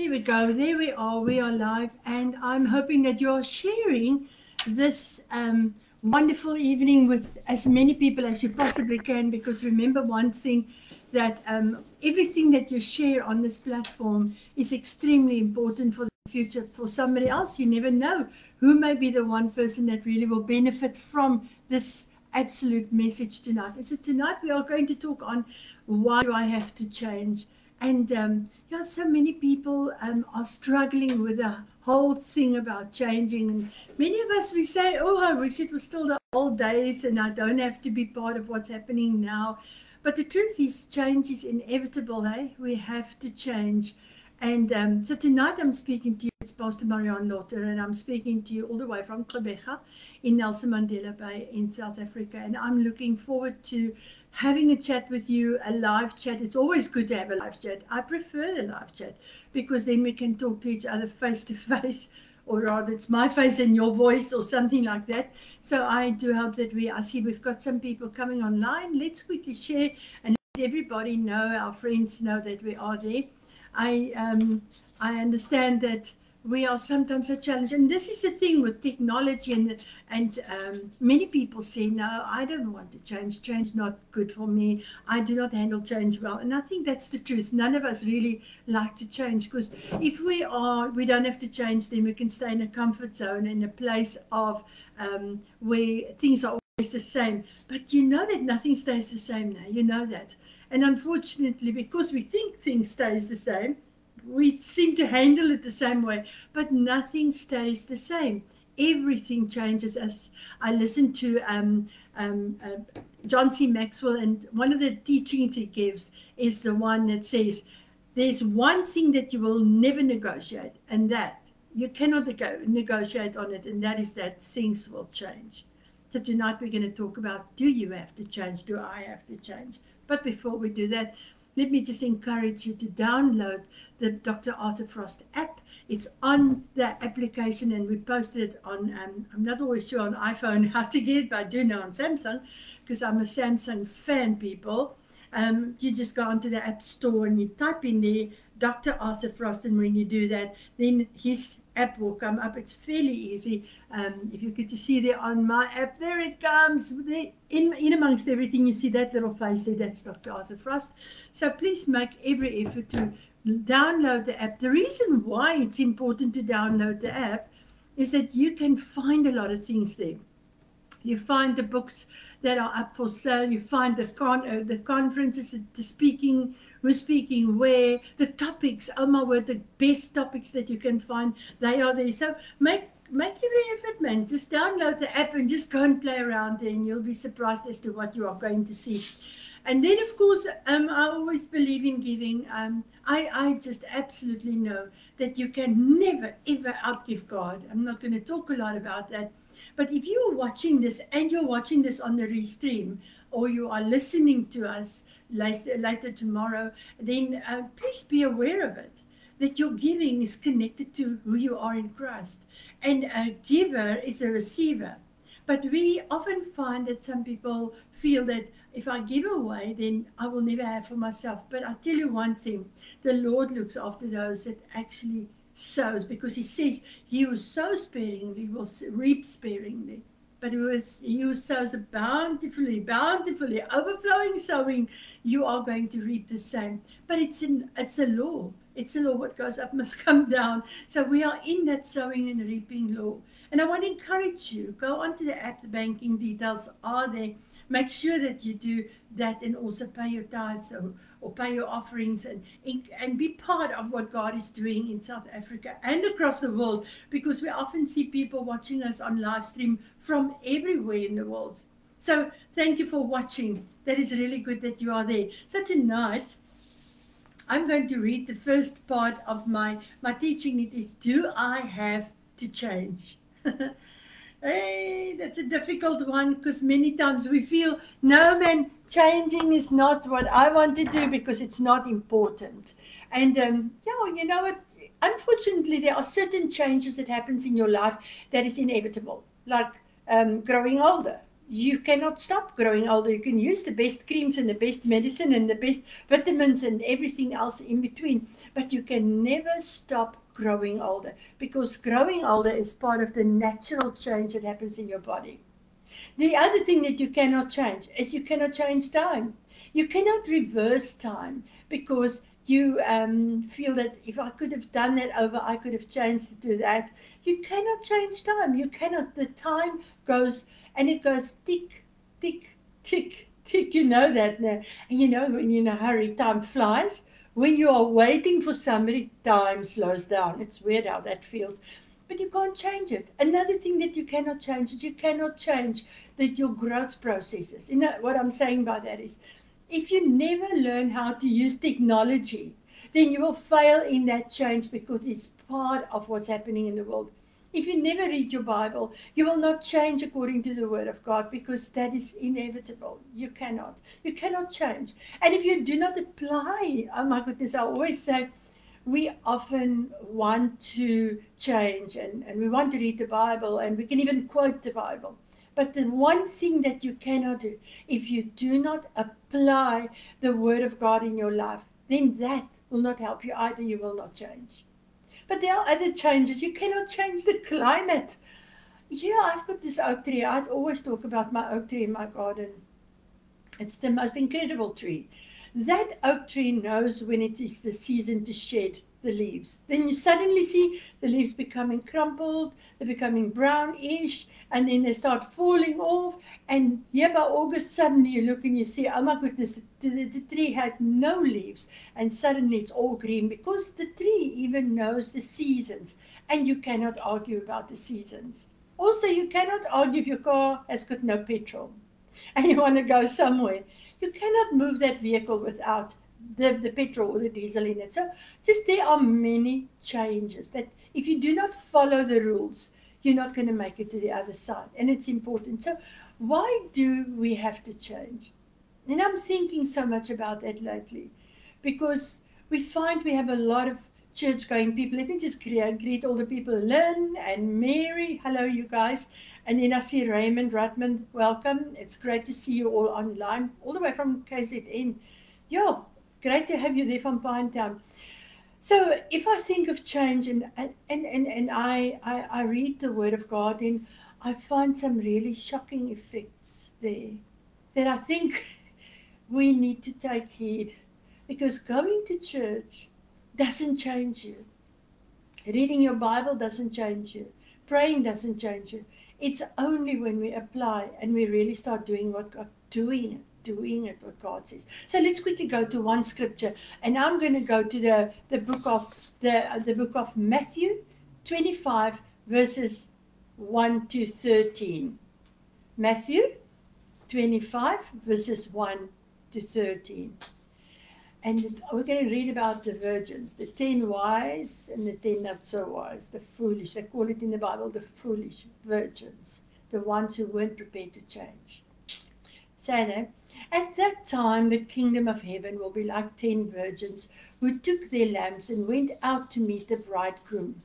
There we go. There we are. We are live, and I'm hoping that you are sharing this wonderful evening with as many people as you possibly can. Because remember one thing, that everything that you share on this platform is extremely important for the future for somebody else. You never know who may be the one person that really will benefit from this absolute message tonight. And so tonight we are going to talk on why do I have to change. And yeah, so many people are struggling with the whole thing about changing. And many of us, we say, oh, I wish it was still the old days and I don't have to be part of what's happening now. But the truth is, change is inevitable, eh? We have to change. And so tonight I'm speaking to you, it's Pastor Marianne Lotter, and I'm speaking to you all the way from Gqeberha in Nelson Mandela Bay in South Africa. And I'm looking forward to having a chat with you, a live chat. It's always good to have a live chat. I prefer the live chat because then we can talk to each other face to face, or rather it's my face and your voice or something like that. So I do hope that I see we've got some people coming online. Let's quickly share and let everybody know, our friends know that we are there. I understand that we are sometimes a challenge, and this is the thing with technology, and many people say, no, I don't want to change. Change is not good for me. I do not handle change well. And I think that's the truth. None of us really like to change, because if we don't have to change, then we can stay in a comfort zone, in a place of where things are always the same. But you know that nothing stays the same now. You know that. And unfortunately, because we think things stays the same, we seem to handle it the same way, but nothing stays the same. Everything changes. As I listened to John C. Maxwell, and one of the teachings he gives is the one that says, there's one thing that you will never negotiate, and that you cannot negotiate on it, and that is that things will change. So tonight we're going to talk about, do you have to change? Do I have to change? But before we do that, let me just encourage you to download the Dr. Arthur Frost app. It's on the application, and we posted it on, I'm not always sure on iPhone how to get it, but I do know on Samsung, because I'm a Samsung fan, people. You just go onto the App Store and you type in there Dr. Arthur Frost, and when you do that, then his app will come up. It's fairly easy. If you get to see there on my app, there it comes. In amongst everything, you see that little face there, that's Dr. Arthur Frost. So please make every effort to download the app. The reason why it's important to download the app is that you can find a lot of things there. You find the books that are up for sale. You find the conferences, the speaking, who's speaking where, the topics. Oh my word, the best topics that you can find, they are there. So make every effort, man. Just download the app and just go and play around there, and you'll be surprised as to what you are going to see. And then, of course, I always believe in giving. I just absolutely know that you can never, ever outgive God. I'm not going to talk a lot about that. But if you are watching this, and you're watching this on the restream, or you are listening to us later tomorrow, then please be aware of it, that your giving is connected to who you are in Christ. And a giver is a receiver. But we often find that some people feel that if I give away, then I will never have for myself. But I tell you one thing, the Lord looks after those that actually sows, because he says he who sows sparingly will reap sparingly. But he who sows bountifully, overflowing sowing, you are going to reap the same. But it's a law. It's a law. What goes up must come down. So we are in that sowing and reaping law. And I want to encourage you, go onto the app. The banking details are there. Make sure that you do that, and also pay your tithes or pay your offerings, and be part of what God is doing in South Africa and across the world, because we often see people watching us on live stream from everywhere in the world. So thank you for watching. That is really good that you are there. So tonight, I'm going to read the first part of my teaching. It is, do I have to change? Hey, that's a difficult one, because many times we feel, no man, changing is not what I want to do because it's not important. And yeah, you know what? Unfortunately, there are certain changes that happens in your life that is inevitable, like growing older. you cannot stop growing older. You can use the best creams and the best medicine and the best vitamins and everything else in between, but you can never stop growing older, because growing older is part of the natural change that happens in your body. The other thing that you cannot change is you cannot change time. You cannot reverse time, because you feel that if I could have done that over, I could have changed to do that. You cannot change time. You cannot. The time goes, and it goes tick, tick, tick, tick. You know that now. And you know, when you're in a hurry, time flies. When you are waiting for somebody, time slows down. It's weird how that feels. But you can't change it. Another thing that you cannot change is you cannot change that your growth processes. You know what I'm saying by that is, if you never learn how to use technology, then you will fail in that change, because it's part of what's happening in the world. If you never read your Bible, you will not change according to the Word of God, because that is inevitable. You cannot. You cannot change. And if you do not apply, oh my goodness, I always say, we often want to change and we want to read the Bible, and we can even quote the Bible. But the one thing that you cannot do, if you do not apply the Word of God in your life, then that will not help you either. You will not change. But there are other changes. You cannot change the climate. Yeah, I've got this oak tree. I'd always talk about my oak tree in my garden. It's the most incredible tree. That oak tree knows when it is the season to shed the leaves. Then you suddenly see the leaves becoming crumpled, they're becoming brownish, and then they start falling off. And yeah, by August, suddenly you look and you see, oh my goodness, the tree had no leaves, and suddenly it's all green, because the tree even knows the seasons, and you cannot argue about the seasons. Also, you cannot argue if your car has got no petrol and you want to go somewhere. You cannot move that vehicle without the petrol or the diesel in it. So just there are many changes that if you do not follow the rules, you're not going to make it to the other side. And it's important. So why do we have to change? And I'm thinking so much about that lately, because we find we have a lot of church-going people. Let me just greet all the people. Lynn and Mary, hello you guys. And then I see Raymond Rutman, welcome. It's great to see you all online, all the way from KZN. Yeah, great to have you there from Pinetown. So if I think of change and I read the Word of God, and I find some really shocking effects there that I think we need to take heed, because going to church doesn't change you. Reading your Bible doesn't change you. Praying doesn't change you. It's only when we apply and we really start doing what God, doing it what God says. So let's quickly go to one scripture, and I'm going to go to the book of Matthew 25 verses 1 to 13. Matthew 25 verses 1 to 13. And we're going to read about the virgins, the 10 wise and the 10 not so wise, the foolish. They call it in the Bible the foolish virgins, the ones who weren't prepared to change. Sad, At that time, the kingdom of heaven will be like 10 virgins who took their lamps and went out to meet the bridegroom.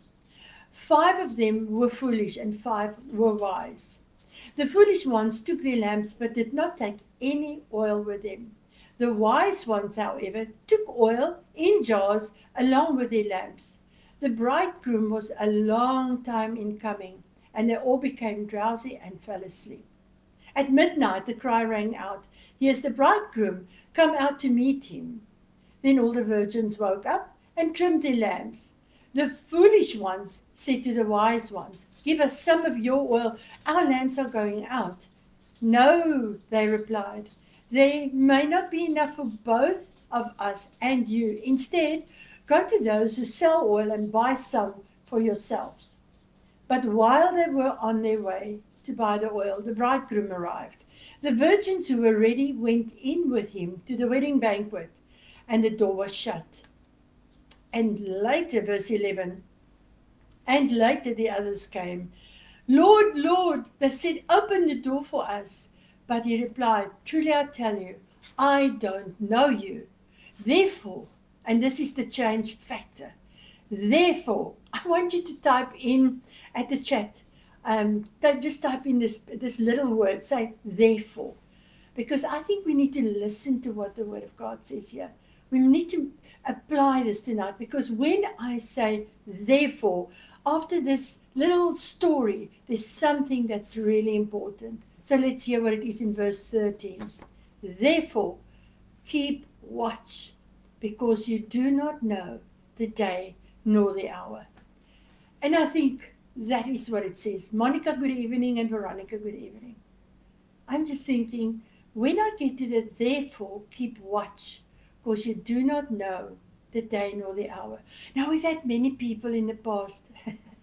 5 of them were foolish and 5 were wise. The foolish ones took their lamps but did not take any oil with them. The wise ones, however, took oil in jars along with their lamps. The bridegroom was a long time in coming, and they all became drowsy and fell asleep. At midnight, the cry rang out, "Here's the bridegroom, come out to meet him." Then all the virgins woke up and trimmed their lamps. The foolish ones said to the wise ones, "Give us some of your oil, our lamps are going out." "No," they replied. "There may not be enough for both of us and you. Instead, go to those who sell oil and buy some for yourselves." But while they were on their way to buy the oil, the bridegroom arrived. The virgins who were ready went in with him to the wedding banquet, and the door was shut. And later, verse 11, and later the others came. "Lord, Lord," they said, "open the door for us." But he replied, "Truly I tell you, I don't know you. Therefore," and this is the change factor, therefore, I want you to type in at the chat, just type in this little word, say therefore, because I think we need to listen to what the Word of God says here. We need to apply this tonight, because when I say therefore, after this little story, there's something that's really important. So let's hear what it is in verse 13. Therefore, keep watch, because you do not know the day nor the hour. And I think that is what it says. Monica, good evening, and Veronica, good evening. I'm just thinking, when I get to the therefore, keep watch, because you do not know the day nor the hour. Now, we've had many people in the past,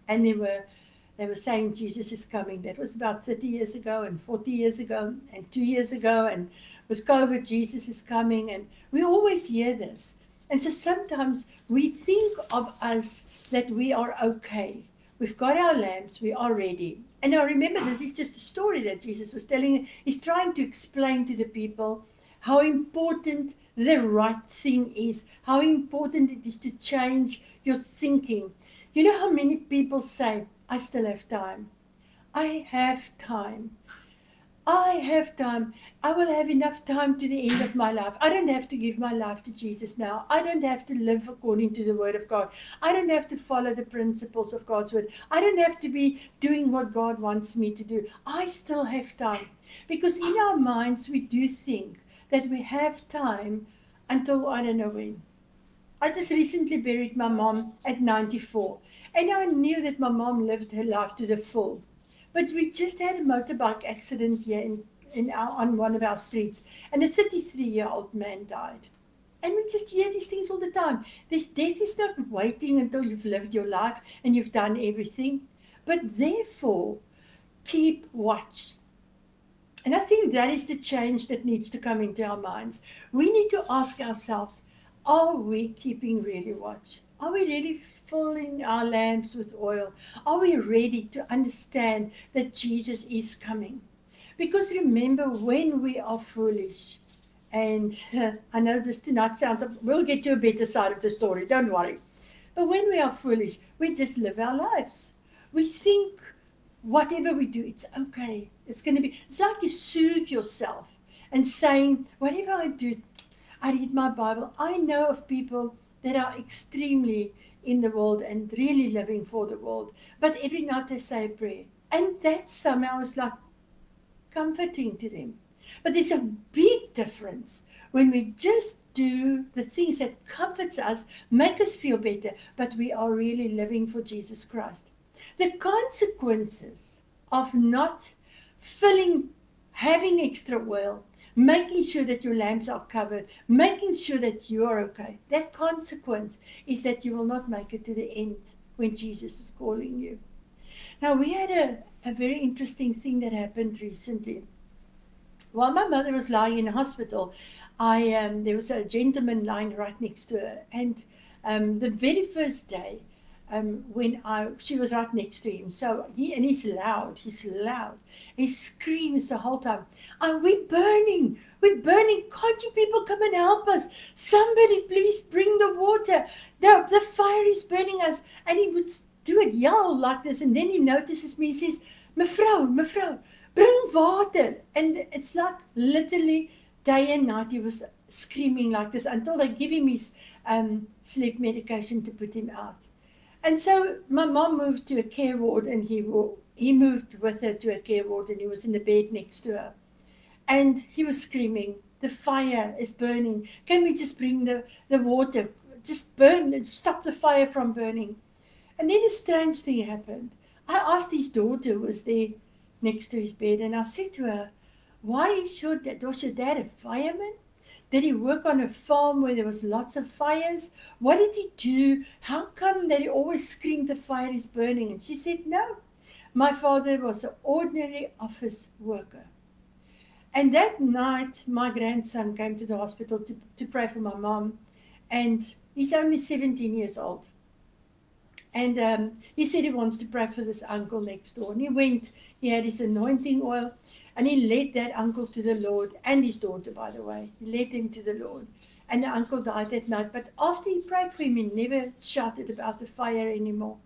and they were saying Jesus is coming. That was about 30 years ago, and 40 years ago, and 2 years ago, and with COVID, Jesus is coming, and we always hear this. And so sometimes we think of us that we are okay. We've got our lamps, we are ready. And now remember, this is just a story that Jesus was telling. He's trying to explain to the people how important the right thing is, how important it is to change your thinking. You know how many people say, I still have time. I have time. I have time. I will have enough time to the end of my life. I don't have to give my life to Jesus now. I don't have to live according to the Word of God. I don't have to follow the principles of God's Word. I don't have to be doing what God wants me to do. I still have time. Because in our minds, we do think that we have time until I don't know when. I just recently buried my mom at 94. And I knew that my mom lived her life to the full. But we just had a motorbike accident here on one of our streets, and a 33-year-old man died. And we just hear these things all the time. This death is not waiting until you've lived your life and you've done everything. But therefore, keep watch. And I think that is the change that needs to come into our minds. We need to ask ourselves, are we keeping really watch? Are we really filling our lamps with oil? Are we ready to understand that Jesus is coming? Because remember, when we are foolish, and I know this tonight sounds, we'll get to a better side of the story, don't worry. But when we are foolish, we just live our lives. We think whatever we do, it's okay. It's like you soothe yourself and saying, whatever I do, I read my Bible. I know of people that are extremely in the world and really living for the world. But every night they say a prayer. And that somehow is like comforting to them. But there's a big difference when we just do the things that comforts us, make us feel better, but we are really living for Jesus Christ. The consequences of not having extra oil, making sure that your lamps are covered, making sure that you are okay. That consequence is that you will not make it to the end when Jesus is calling you. Now, we had a very interesting thing that happened recently. While my mother was lying in a hospital, there was a gentleman lying right next to her. And the very first day, she was right next to him. So he's loud. He screams the whole time. We're burning. Can't you people come and help us? Somebody please bring the water. The fire is burning us. And he would do it, yell like this. And then he notices me. He says, Mevrou, bring water. And it's like literally day and night he was screaming like this until they give him his sleep medication to put him out. And so my mom moved to a care ward, and he moved with her to a care ward, and he was in the bed next to her. And he was screaming, the fire is burning. Can we just bring the water? Just burn and stop the fire from burning. And then a strange thing happened. I asked his daughter who was there next to his bed, and I said to her, was your dad a fireman? Did he work on a farm where there was lots of fires? What did he do? How come that he always screamed the fire is burning? And she said, no, my father was an ordinary office worker. And that night, my grandson came to the hospital to pray for my mom. And he's only 17 years old. And he said he wants to pray for this uncle next door. And he went, he had his anointing oil. And he led that uncle to the Lord, and his daughter, by the way. He led them to the Lord. And the uncle died that night. But after he prayed for him, he never shouted about the fire anymore.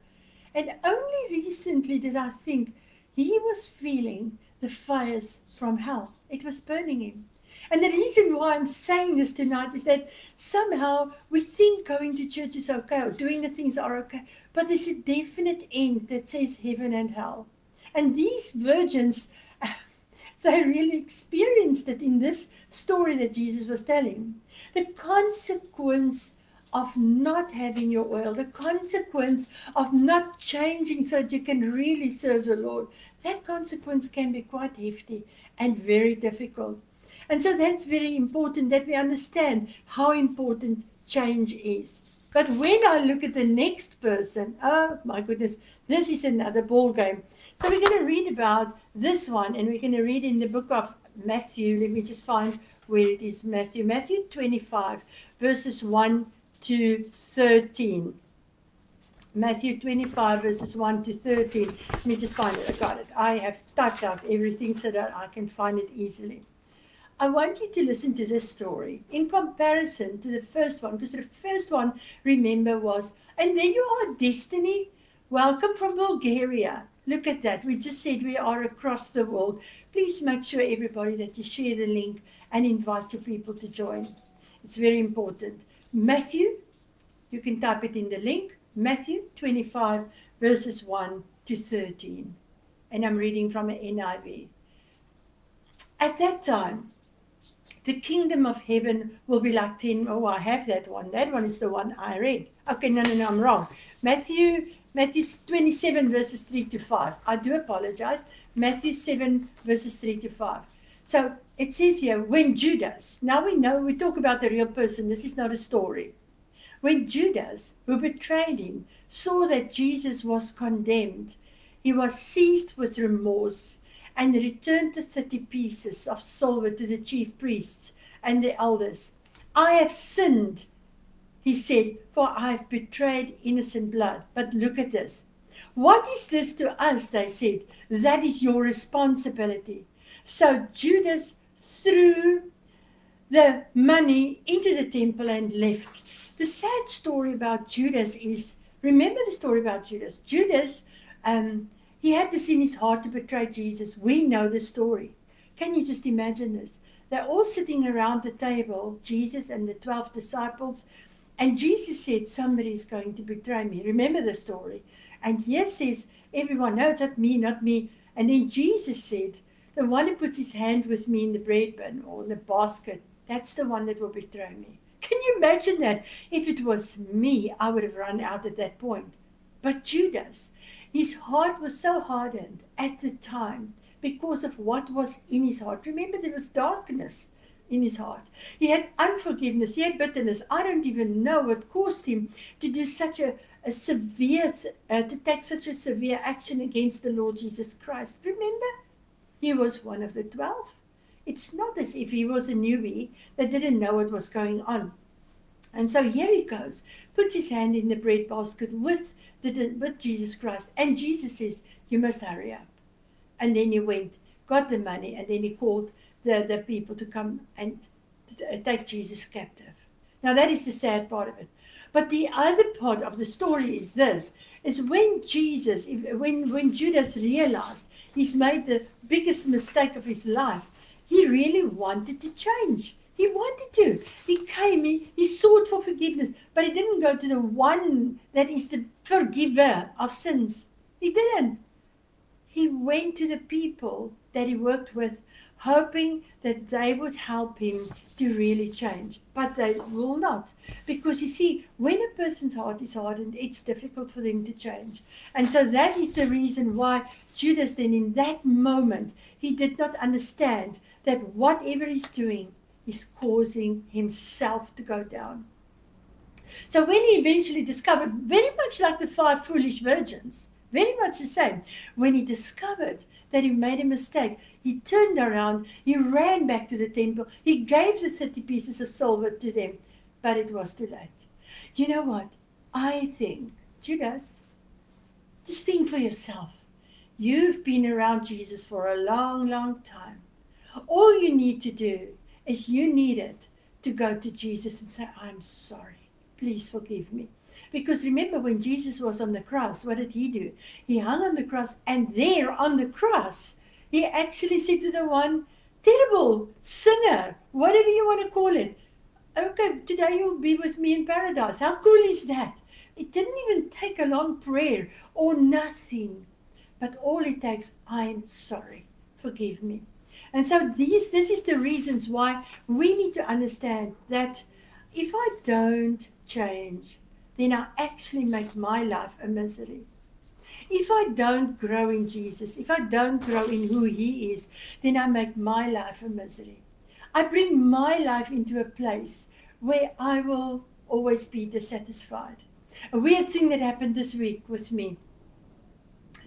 And only recently did I think, he was feeling the fires from hell. It was burning him. And the reason why I'm saying this tonight is that somehow we think going to church is okay, or doing the things are okay, but there's a definite end that says heaven and hell. And these virgins, they really experienced it in this story that Jesus was telling. The consequence of not having your oil, the consequence of not changing so that you can really serve the Lord, that consequence can be quite hefty and very difficult. And so that's very important that we understand how important change is. But when I look at the next person, oh my goodness, this is another ball game. So we're going to read about this one, and we're going to read in the book of Matthew. Let me just find where it is. Matthew 25, verses 1 to 13. Matthew 25, verses 1 to 13. Let me just find it. I got it. I have typed out everything so that I can find it easily. I want you to listen to this story in comparison to the first one, because the first one, remember, was, and there you are, Destiny. Welcome from Bulgaria. Look at that. We just said we are across the world. Please make sure, everybody, that you share the link and invite your people to join. It's very important. Matthew, you can type it in the link, Matthew 25, verses 1 to 13. And I'm reading from an NIV. At that time, the kingdom of heaven will be like 10. Oh, I have that one. That one is the one I read. Okay, no, I'm wrong. Matthew 27, verses 3 to 5. I do apologize. Matthew 7, verses 3 to 5. So it says here, when Judas, now we know, we talk about the real person. This is not a story. When Judas, who betrayed him, saw that Jesus was condemned, he was seized with remorse and returned the 30 pieces of silver to the chief priests and the elders. I have sinned, he said, for I have betrayed innocent blood. But look at this. What is this to us, they said. That is your responsibility. So Judas threw the money into the temple and left. The sad story about Judas is, remember the story about Judas. Judas, he had this in his heart to betray Jesus. We know the story. Can you just imagine this? They're all sitting around the table, Jesus and the 12 disciples, and Jesus said, somebody is going to betray me. Remember the story. And here says, everyone, no, it's not me, not me. And then Jesus said, the one who puts his hand with me in the bread bin or in the basket, that's the one that will betray me. Can you imagine that? If it was me, I would have run out at that point. But Judas, his heart was so hardened at the time because of what was in his heart. Remember, there was darkness in his heart. He had unforgiveness. He had bitterness. I don't even know what caused him to do such to take such a severe action against the Lord Jesus Christ. Remember, he was one of the 12. It's not as if he was a newbie that didn't know what was going on. And so here he goes, puts his hand in the bread basket with Jesus Christ. And Jesus says, you must hurry up. And then he went, got the money, and then he called the people to come and take Jesus captive. Now that is the sad part of it. But the other part of the story is this, is when Judas realized he's made the biggest mistake of his life, he really wanted to change. He wanted to. He came, he sought for forgiveness, but he didn't go to the one that is the forgiver of sins. He didn't. He went to the people that he worked with, hoping that they would help him to really change. But they will not. Because you see, when a person's heart is hardened, it's difficult for them to change. And so that is the reason why Judas then in that moment, he did not understand that whatever he's doing is causing himself to go down. So when he eventually discovered, very much like the 5 foolish virgins, very much the same, when he discovered that he made a mistake, he turned around, he ran back to the temple, he gave the 30 pieces of silver to them, but it was too late. You know what? I think, Judas, just think for yourself. You've been around Jesus for a long, long time. All you need to do is you needed to go to Jesus and say, I'm sorry. Please forgive me. Because remember, when Jesus was on the cross, what did he do? He hung on the cross, and there on the cross, he actually said to the one, terrible sinner, whatever you want to call it, okay, today you'll be with me in paradise. How cool is that? It didn't even take a long prayer or nothing. But all it takes, I'm sorry, forgive me. And so this is the reasons why we need to understand that if I don't change, then I actually make my life a misery. If I don't grow in Jesus, if I don't grow in who he is, then I make my life a misery. I bring my life into a place where I will always be dissatisfied. A weird thing that happened this week with me.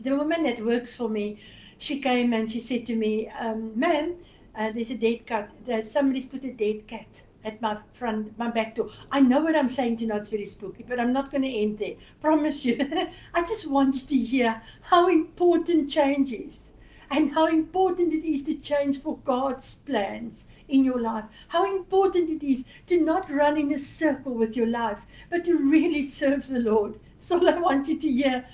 The woman that works for me, she came and she said to me, ma'am, there's a dead cat. Somebody's put a dead cat at my back door. I know what I'm saying to you now, it's very spooky, but I'm not going to end there. Promise you. I just want you to hear how important change is and how important it is to change for God's plans in your life. How important it is to not run in a circle with your life, but to really serve the Lord. That's all I want you to hear.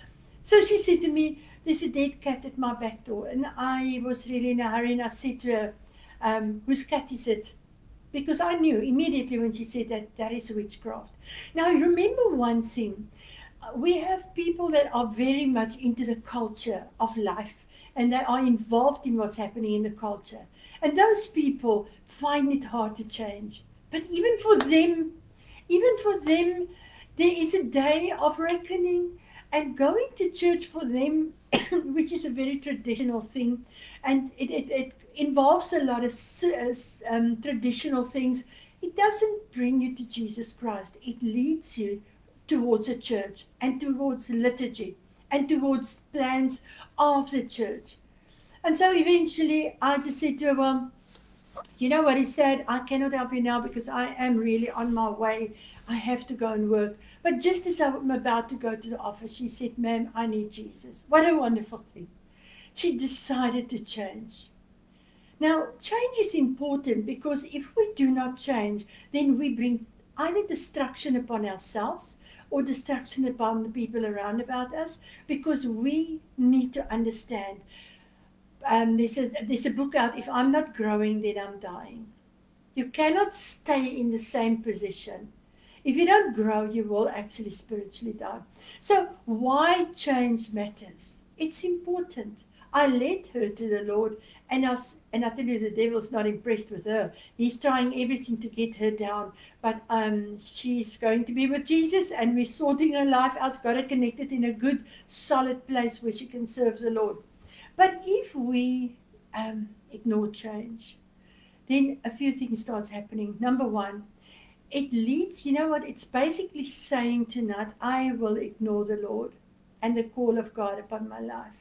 So she said to me, there's a dead cat at my back door. And I was really in a hurry, and I said to her, whose cat is it? Because I knew immediately when she said that is witchcraft. Now, remember one thing. We have people that are very much into the culture of life, and they are involved in what's happening in the culture. And those people find it hard to change. But even for them, there is a day of reckoning. And going to church for them, which is a very traditional thing, and it involves a lot of traditional things, it doesn't bring you to Jesus Christ. It leads you towards a church and towards liturgy and towards plans of the church. And so eventually I just said to her, well, you know what he said, I cannot help you now because I am really on my way. I have to go and work. But just as I'm about to go to the office, she said, ma'am, I need Jesus. What a wonderful thing. She decided to change. Now, change is important because if we do not change, then we bring either destruction upon ourselves or destruction upon the people around about us, because we need to understand. There's a book out, If I'm Not Growing, Then I'm Dying. You cannot stay in the same position. If you don't grow, you will actually spiritually die. So why change matters? It's important. I led her to the Lord, and I tell you, the devil's not impressed with her. He's trying everything to get her down, but she's going to be with Jesus, and we're sorting her life out, got her connected in a good, solid place where she can serve the Lord. But if we ignore change, then a few things starts happening. Number one, it leads, you know what, it's basically saying tonight, I will ignore the Lord and the call of God upon my life.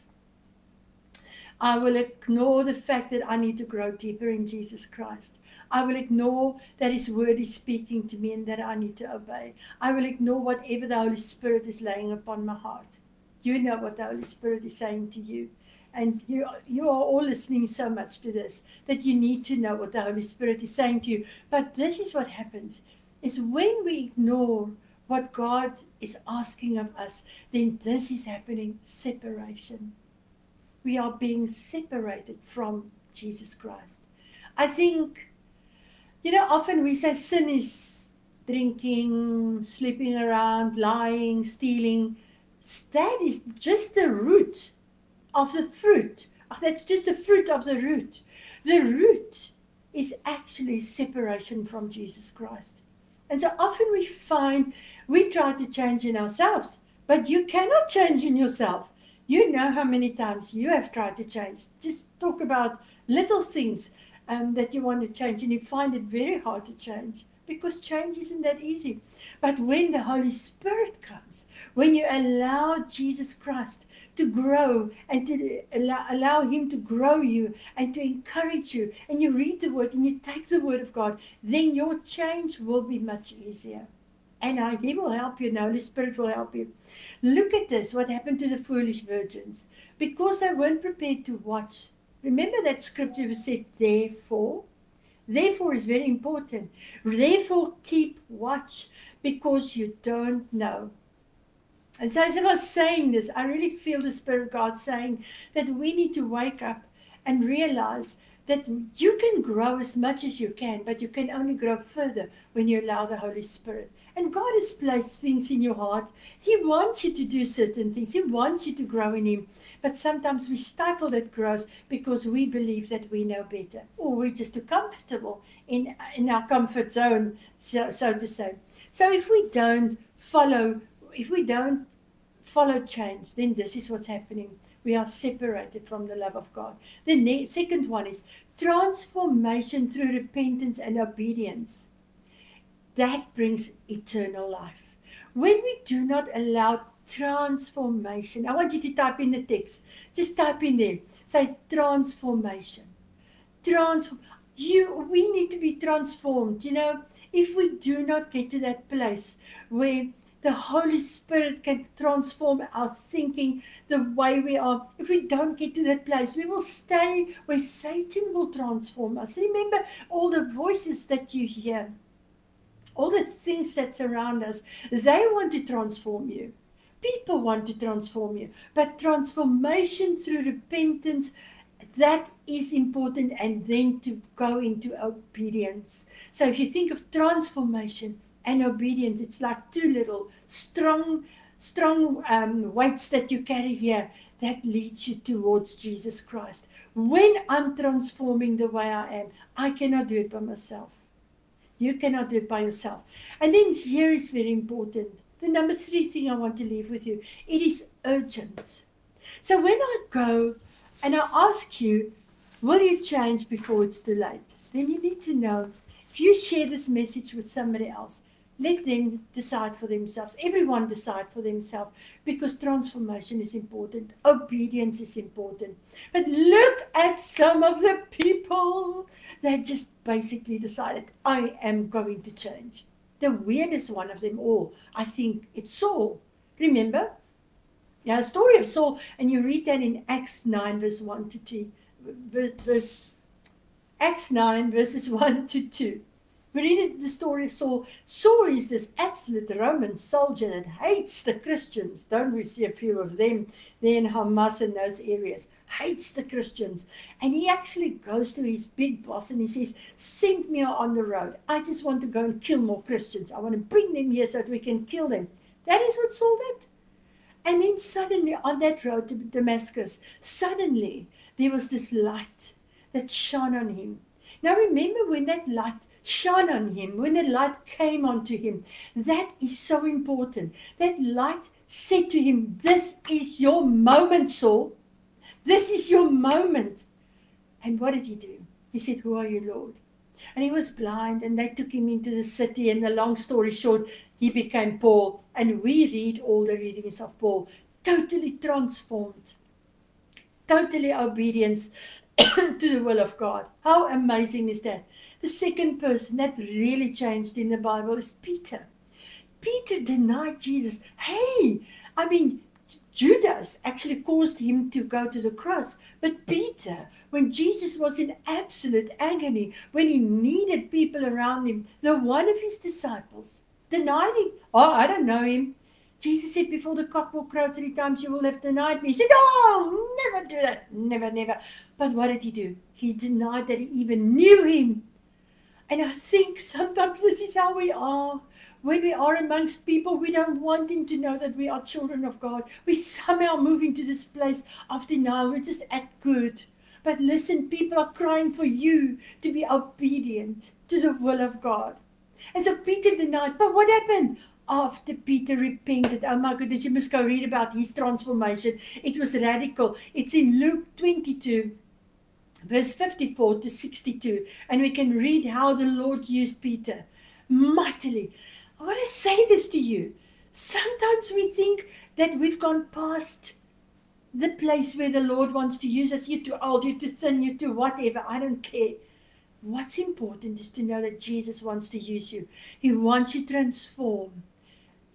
I will ignore the fact that I need to grow deeper in Jesus Christ. I will ignore that his word is speaking to me and that I need to obey. I will ignore whatever the Holy Spirit is laying upon my heart. You know what the Holy Spirit is saying to you. And you are all listening so much to this that you need to know what the Holy Spirit is saying to you. But this is what happens, is when we ignore what God is asking of us, then this is happening, separation. We are being separated from Jesus Christ. I think, you know, often we say sin is drinking, sleeping around, lying, stealing. That is just the root of the fruit. That's just the fruit of the root. The root is actually separation from Jesus Christ. And so often we find we try to change in ourselves, but you cannot change in yourself. You know how many times you have tried to change. Just talk about little things that you want to change, and you find it very hard to change because change isn't that easy. But when the Holy Spirit comes, when you allow Jesus Christ to grow and to allow him to grow you and to encourage you, and you read the word and you take the word of God, then your change will be much easier. And he will help you. The Holy Spirit will help you. Look at this, what happened to the foolish virgins. Because they weren't prepared to watch. Remember that scripture said, therefore. Therefore is very important. Therefore keep watch, because you don't know And so as I was saying this, I really feel the Spirit of God saying that we need to wake up and realize that you can grow as much as you can, but you can only grow further when you allow the Holy Spirit. And God has placed things in your heart. He wants you to do certain things. He wants you to grow in Him. But sometimes we stifle that growth because we believe that we know better, or we're just too comfortable in our comfort zone, so to say. So if we don't follow change, then this is what's happening. We are separated from the love of God. The second one is transformation through repentance and obedience. That brings eternal life. When we do not allow transformation, I want you to type in the text. Just type in there. Say transformation. We need to be transformed. You know, if we do not get to that place where the Holy Spirit can transform our thinking, the way we are. If we don't get to that place, we will stay where Satan will transform us. Remember all the voices that you hear, all the things that surround us, they want to transform you. People want to transform you. But transformation through repentance, that is important, and then to go into obedience. So if you think of transformation and obedience, it's like two little strong weights that you carry here that leads you towards Jesus Christ. When I'm transforming the way I am, I cannot do it by myself. You cannot do it by yourself. And then here is very important. The number 3 thing I want to leave with you, it is urgent. So when I go and I ask you, will you change before it's too late? Then you need to know, if you share this message with somebody else, let them decide for themselves. Everyone decide for themselves, because transformation is important. Obedience is important. But look at some of the people that just basically decided, I am going to change. The weirdest one of them all, I think, it's Saul. Remember? Yeah, the story of Saul, and you read that in Acts 9, verse 1 to 2. Acts 9, verses 1 to 2. We read the story of Saul. Saul is this absolute Roman soldier that hates the Christians. Don't we see a few of them there in Hamas and those areas? Hates the Christians. And he actually goes to his big boss and he says, send me on the road. I just want to go and kill more Christians. I want to bring them here so that we can kill them. That is what Saul did. And then suddenly on that road to Damascus, suddenly there was this light that shone on him. Now remember, when that light shone on him, when the light came onto him, that is so important. That light said to him, this is your moment, Saul. This is your moment. And what did he do? He said, who are you, Lord? And he was blind, and they took him into the city, and the long story short, he became Paul. And we read all the readings of Paul, totally transformed, totally obedience to the will of God. How amazing is that? The second person that really changed in the Bible is Peter. Peter denied Jesus. Judas actually caused him to go to the cross. But Peter, when Jesus was in absolute agony, when he needed people around him, one of his disciples denied him. Oh, I don't know him. Jesus said, before the cock will crow 3 times, you will have denied me. He said, oh, never do that. Never, never. But what did he do? He denied that he even knew him. And I think sometimes this is how we are. When we are amongst people, we don't want them to know that we are children of God. We somehow move into this place of denial. We just act good. But listen, people are crying for you to be obedient to the will of God. And so Peter denied. But what happened? After Peter repented, oh my goodness, you must go read about his transformation. It was radical. It's in Luke 22. Verse 54 to 62, and we can read how the Lord used Peter mightily. I want to say this to you. Sometimes we think that we've gone past the place where the Lord wants to use us. You're too old, you're too thin, you're too whatever. I don't care. What's important is to know that Jesus wants to use you. He wants you to transform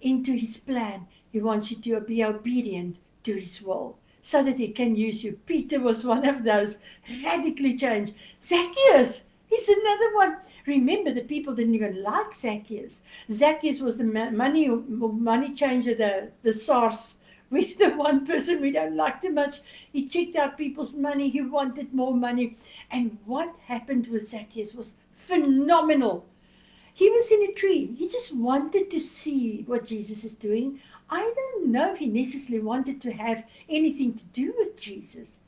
into his plan. He wants you to be obedient to his will, so that he can use you. Peter was one of those radically changed. Zacchaeus, He's another one. Remember, the people didn't even like Zacchaeus. Zacchaeus was the money changer, the source. We're the one person we don't like too much. He checked out people's money. He wanted more money. And what happened with Zacchaeus was phenomenal. He was in a tree. He just wanted to see what Jesus is doing. I don't know if he necessarily wanted to have anything to do with Jesus.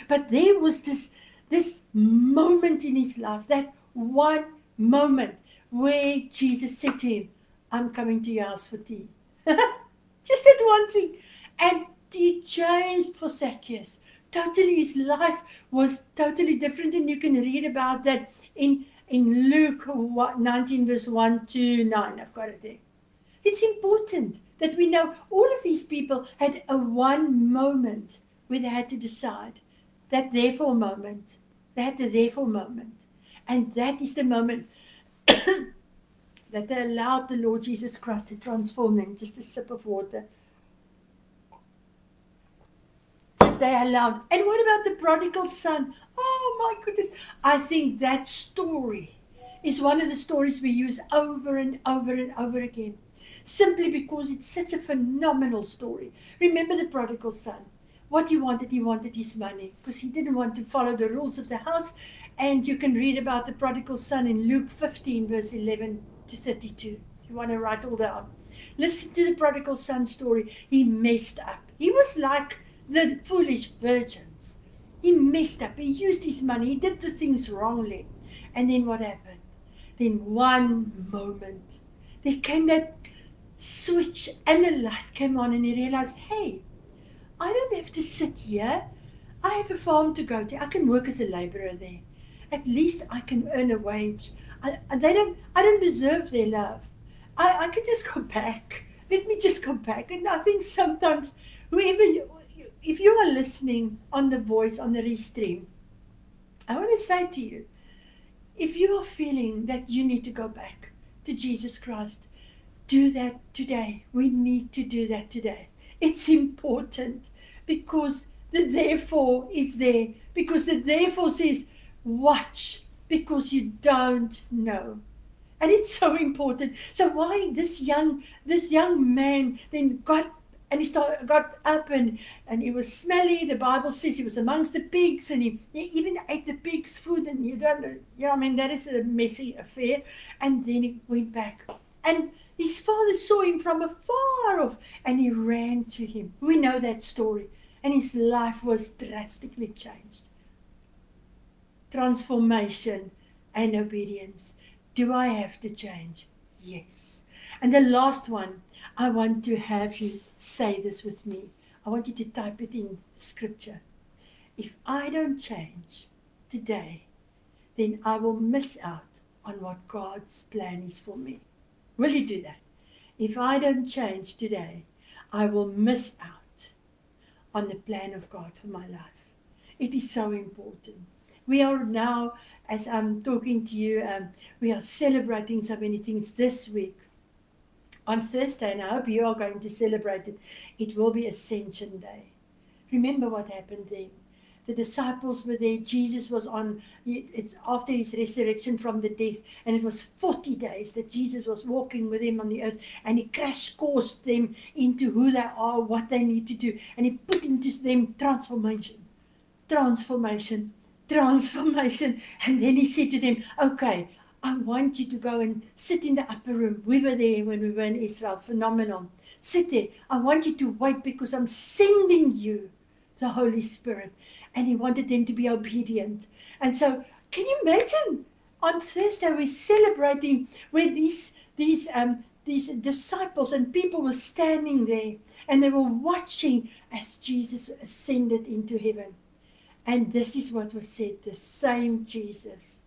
But there was this moment in his life, that one moment where Jesus said to him, I'm coming to your house for tea. Just that one thing. And he changed for Zacchaeus. Totally, his life was totally different. And you can read about that in Luke 19 verse 1 to 9. I've got it there. It's important that we know all of these people had a one moment where they had to decide. That therefore moment. They had the therefore moment. And that is the moment that they allowed the Lord Jesus Christ to transform them. Just a sip of water. Just they allowed. And what about the prodigal son? Oh my goodness. I think that story is one of the stories we use over and over and over again. Simply because it's such a phenomenal story. Remember the prodigal son. What he wanted his money, because he didn't want to follow the rules of the house. And you can read about the prodigal son in Luke 15, verse 11 to 32. If you want to write all down. Listen to the prodigal son story. He messed up. He was like the foolish virgins. He messed up. He used his money. He did the things wrongly. And then what happened? Then one moment, there came that switch and the light came on and he realized, hey, I don't have to sit here. I have a farm to go to. I can work as a laborer there. At least I can earn a wage. I don't deserve their love. I can just go back. Let me just go back. And I think sometimes, if you are listening on the voice, on the restream, I want to say to you, if you are feeling that you need to go back to Jesus Christ, do that today. We need to do that today. It's important because the therefore is there. Because the therefore says, watch, because you don't know. And it's so important. So why this young man then got up and he was smelly. The Bible says he was amongst the pigs and he even ate the pigs' food. And you don't know, yeah, I mean, that is a messy affair. And then he went back. And his father saw him from afar off and he ran to him. We know that story. And his life was drastically changed. Transformation and obedience. Do I have to change? Yes. And the last one, I want to have you say this with me. I want you to type it in the scripture. If I don't change today, then I will miss out on what God's plan is for me. Will you do that? If I don't change today, I will miss out on the plan of God for my life. It is so important. We are now, as I'm talking to you, we are celebrating so many things this week. On Thursday, and I hope you are going to celebrate it, it will be Ascension Day. Remember what happened then. The disciples were there. Jesus was it's after his resurrection from the death. And it was 40 days that Jesus was walking with them on the earth. And he crash-coursed them into who they are, what they need to do. And he put into them transformation. Transformation. Transformation. And then he said to them, okay, I want you to go and sit in the upper room. We were there when we were in Israel. Phenomenal. Sit there. I want you to wait because I'm sending you the Holy Spirit. And he wanted them to be obedient. And so, can you imagine? On Thursday, we're celebrating where these disciples and people were standing there. And they were watching as Jesus ascended into heaven. And this is what was said. The same Jesus.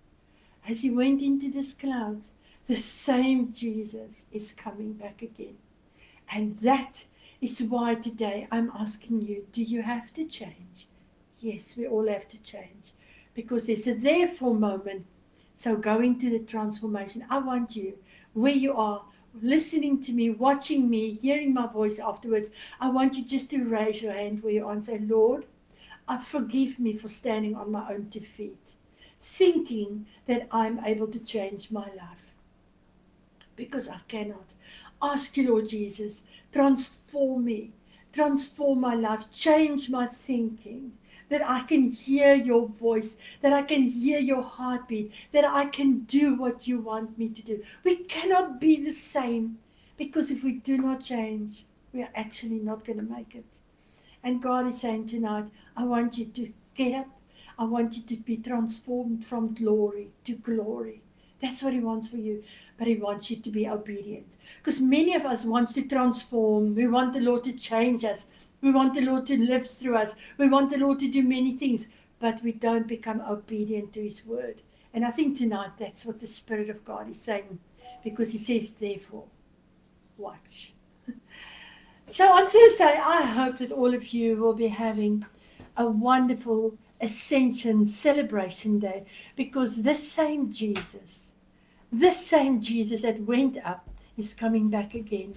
As he went into these clouds, the same Jesus is coming back again. And that is why today I'm asking you, do you have to change? Yes, we all have to change. Because there's a therefore moment. So going to the transformation, I want you, where you are, listening to me, watching me, hearing my voice afterwards, I want you just to raise your hand where you are and say, Lord, forgive me for standing on my own 2 feet. thinking that I'm able to change my life, because I cannot. Ask you, Lord Jesus, transform me, transform my life, change my thinking, that I can hear your voice, that I can hear your heartbeat, that I can do what you want me to do. We cannot be the same, because if we do not change, we are actually not going to make it. And God is saying tonight, I want you to get up. I want you to be transformed from glory to glory. That's what he wants for you. But he wants you to be obedient. Because many of us want to transform. We want the Lord to change us. We want the Lord to live through us. We want the Lord to do many things. But we don't become obedient to his word. And I think tonight that's what the Spirit of God is saying. Because he says, therefore, watch. So on Thursday, I hope that all of you will be having a wonderful Ascension celebration day, because this same Jesus that went up is coming back again,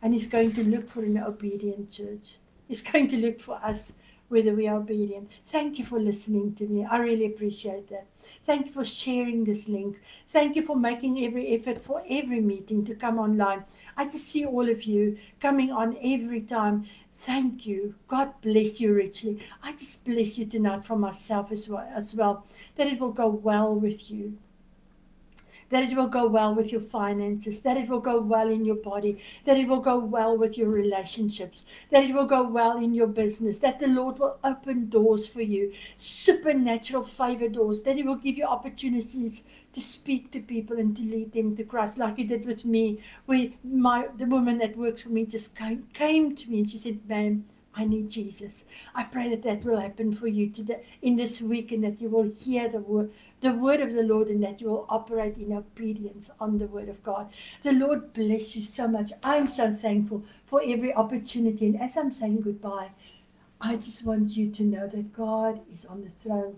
and he's going to look for an obedient church. He's going to look for us, whether we are obedient. Thank you for listening to me. I really appreciate that. Thank you for sharing this link. Thank you for making every effort for every meeting to come online. I just see all of you coming on every time. Thank you. God bless you richly. I just bless you tonight from myself as well, that it will go well with you, that it will go well with your finances, that it will go well in your body, that it will go well with your relationships, that it will go well in your business, that the Lord will open doors for you, supernatural favor doors, that he will give you opportunities to speak to people and to lead them to Christ, like he did with me, where the woman that works for me just came to me and she said, ma'am, I need Jesus. I pray that that will happen for you today, in this week, and that you will hear the word of the Lord, and that you will operate in obedience on the word of God. The Lord bless you so much. I'm so thankful for every opportunity. And as I'm saying goodbye, I just want you to know that God is on the throne.